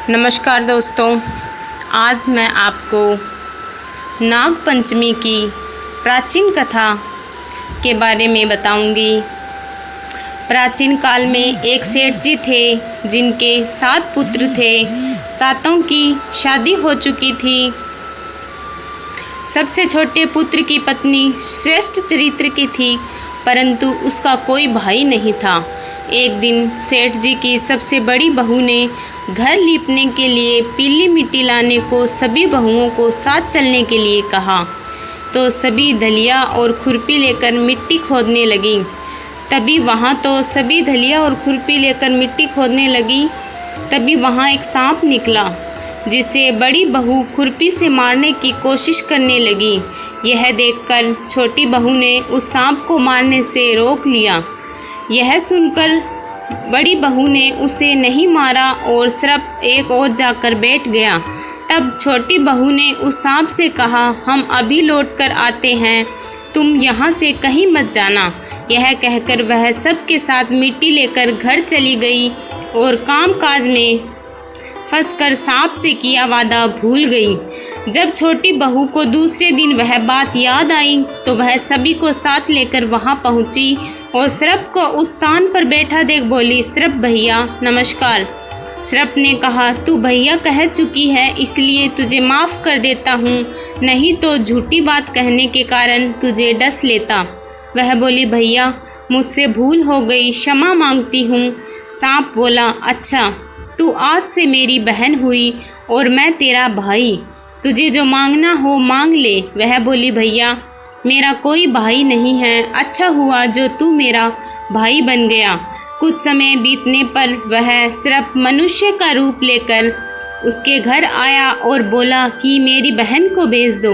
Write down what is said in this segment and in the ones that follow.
नमस्कार दोस्तों, आज मैं आपको नाग पंचमी की प्राचीन कथा के बारे में बताऊंगी। प्राचीन काल में एक सेठ जी थे जिनके 7 पुत्र थे। 7 की शादी हो चुकी थी। सबसे छोटे पुत्र की पत्नी श्रेष्ठ चरित्र की थी, परंतु उसका कोई भाई नहीं था। एक दिन सेठ जी की सबसे बड़ी बहू ने घर लीपने के लिए पीली मिट्टी लाने को सभी बहुओं को साथ चलने के लिए कहा, तो सभी दलिया और खुरपी लेकर मिट्टी खोदने लगी। तभी वहाँ एक सांप निकला, जिसे बड़ी बहू खुरपी से मारने की कोशिश करने लगी। यह देखकर छोटी बहू ने उस सांप को मारने से रोक लिया। यह सुनकर बड़ी बहू ने उसे नहीं मारा और सिर्फ एक और जाकर बैठ गया। तब छोटी बहू ने उस सांप से कहा, हम अभी लौट कर आते हैं, तुम यहाँ से कहीं मत जाना। यह कहकर वह सबके साथ मिट्टी लेकर घर चली गई और कामकाज में फंसकर सांप से किया वादा भूल गई। जब छोटी बहू को दूसरे दिन वह बात याद आई तो वह सभी को साथ लेकर वहां पहुंची और सिरप को उस स्थान पर बैठा देख बोली, सिरप भैया नमस्कार। सिरप ने कहा, तू भैया कह चुकी है इसलिए तुझे माफ़ कर देता हूँ, नहीं तो झूठी बात कहने के कारण तुझे डस लेता। वह बोली, भैया मुझसे भूल हो गई, क्षमा मांगती हूँ। सांप बोला, अच्छा तू आज से मेरी बहन हुई और मैं तेरा भाई, तुझे जो मांगना हो मांग ले। वह बोली, भैया मेरा कोई भाई नहीं है, अच्छा हुआ जो तू मेरा भाई बन गया। कुछ समय बीतने पर वह सिर्फ मनुष्य का रूप लेकर उसके घर आया और बोला कि मेरी बहन को भेज दो।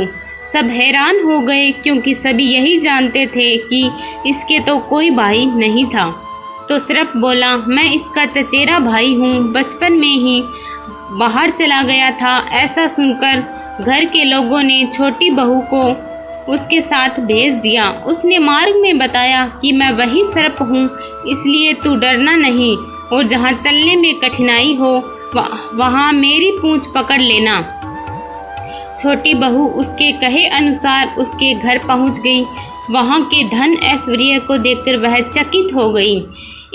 सब हैरान हो गए क्योंकि सभी यही जानते थे कि इसके तो कोई भाई नहीं था। तो सिर्फ बोला, मैं इसका चचेरा भाई हूँ, बचपन में ही बाहर चला गया था। ऐसा सुनकर घर के लोगों ने छोटी बहू को उसके साथ भेज दिया। उसने मार्ग में बताया कि मैं वही सर्प हूँ, इसलिए तू डरना नहीं और जहाँ चलने में कठिनाई हो वहाँ मेरी पूँछ पकड़ लेना। छोटी बहू उसके कहे अनुसार उसके घर पहुँच गई। वहाँ के धन ऐश्वर्य को देखकर वह चकित हो गई।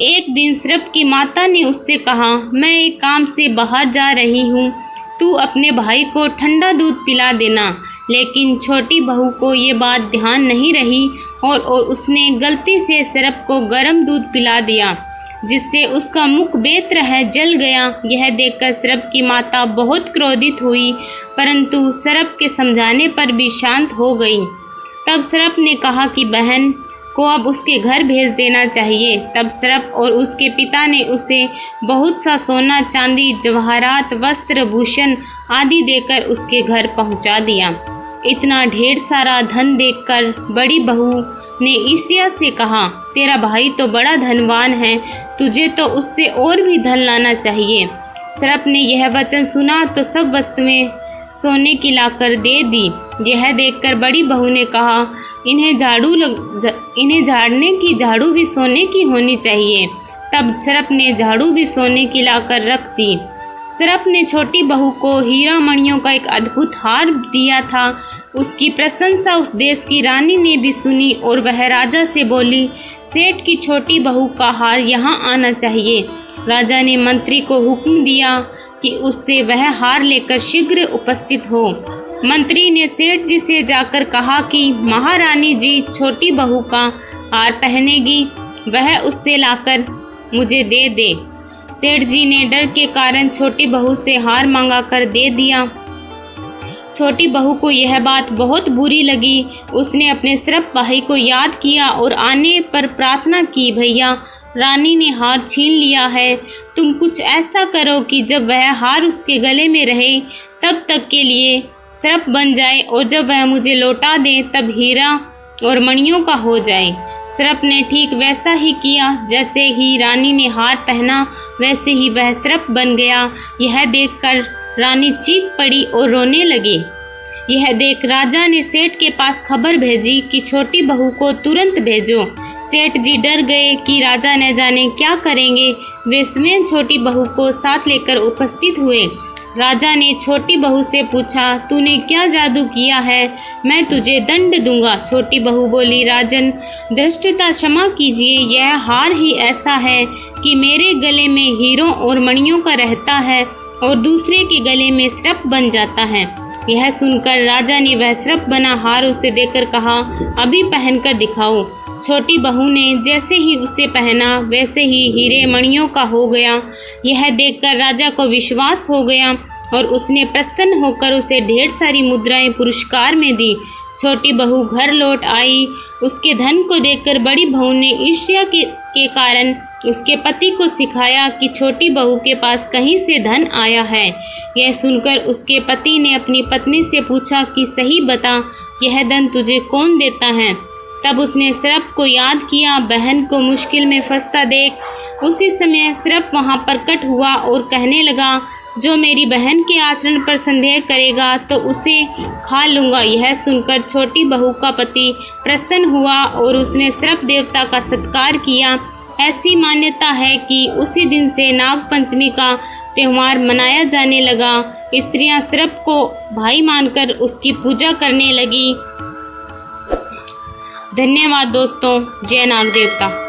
एक दिन सिरप की माता ने उससे कहा, मैं एक काम से बाहर जा रही हूँ, तू अपने भाई को ठंडा दूध पिला देना। लेकिन छोटी बहू को ये बात ध्यान नहीं रही और उसने गलती से सिरप को गर्म दूध पिला दिया, जिससे उसका मुख बेतरह जल गया। यह देखकर सिरप की माता बहुत क्रोधित हुई, परंतु सिरप के समझाने पर भी शांत हो गई। तब सिरप ने कहा कि बहन को अब उसके घर भेज देना चाहिए। तब सिरप और उसके पिता ने उसे बहुत सा सोना चांदी जवाहरात वस्त्र भूषण आदि देकर उसके घर पहुंचा दिया। इतना ढेर सारा धन देखकर बड़ी बहू ने ईर्ष्या से कहा, तेरा भाई तो बड़ा धनवान है, तुझे तो उससे और भी धन लाना चाहिए। सिरप ने यह वचन सुना तो सब वस्तुएं सोने की लाकर दे दी। यह देखकर बड़ी बहू ने कहा, इन्हें झाड़ने की झाड़ू भी सोने की होनी चाहिए। तब सिरप ने झाड़ू भी सोने की लाकर रख दी। सिरप ने छोटी बहू को हीरा मणियों का एक अद्भुत हार दिया था। उसकी प्रशंसा उस देश की रानी ने भी सुनी और वह राजा से बोली, सेठ की छोटी बहू का हार यहाँ आना चाहिए। राजा ने मंत्री को हुक्म दिया कि उससे वह हार लेकर शीघ्र उपस्थित हो। मंत्री ने सेठ जी से जाकर कहा कि महारानी जी छोटी बहू का हार पहनेगी, वह उससे लाकर मुझे दे दे। सेठ जी ने डर के कारण छोटी बहू से हार मंगा कर दे दिया। छोटी बहू को यह बात बहुत बुरी लगी। उसने अपने सिर्फ भाई को याद किया और आने पर प्रार्थना की, भैया रानी ने हार छीन लिया है, तुम कुछ ऐसा करो कि जब वह हार उसके गले में रहे तब तक के लिए सिर्फ बन जाए और जब वह मुझे लौटा दे तब हीरा और मणियों का हो जाए। सिरप ने ठीक वैसा ही किया। जैसे ही रानी ने हार पहना वैसे ही वह सिरप बन गया। यह देखकर रानी चीख पड़ी और रोने लगी। यह देख राजा ने सेठ के पास खबर भेजी कि छोटी बहू को तुरंत भेजो। सेठ जी डर गए कि राजा न जाने क्या करेंगे। वे स्वयं छोटी बहू को साथ लेकर उपस्थित हुए। राजा ने छोटी बहू से पूछा, तूने क्या जादू किया है? मैं तुझे दंड दूंगा। छोटी बहू बोली, राजन धृष्टता क्षमा कीजिए, यह हार ही ऐसा है कि मेरे गले में हीरों और मणियों का रहता है और दूसरे के गले में सर्प बन जाता है। यह सुनकर राजा ने वह सर्प बना हार उसे देकर कहा, अभी पहनकर दिखाओ। छोटी बहू ने जैसे ही उसे पहना वैसे ही हीरे मणियों का हो गया। यह देखकर राजा को विश्वास हो गया और उसने प्रसन्न होकर उसे ढेर सारी मुद्राएं पुरस्कार में दी। छोटी बहू घर लौट आई। उसके धन को देखकर बड़ी बहू ने ईर्ष्या के कारण उसके पति को सिखाया कि छोटी बहू के पास कहीं से धन आया है। यह सुनकर उसके पति ने अपनी पत्नी से पूछा कि सही बता, यह धन तुझे कौन देता है? तब उसने सर्प को याद किया। बहन को मुश्किल में फंसता देख उसी समय सर्प वहां प्रकट हुआ और कहने लगा, जो मेरी बहन के आचरण पर संदेह करेगा तो उसे खा लूँगा। यह सुनकर छोटी बहू का पति प्रसन्न हुआ और उसने सर्प देवता का सत्कार किया। ऐसी मान्यता है कि उसी दिन से नाग पंचमी का त्यौहार मनाया जाने लगा। स्त्रियां सर्प को भाई मानकर उसकी पूजा करने लगी। धन्यवाद दोस्तों। जय नाग देवता।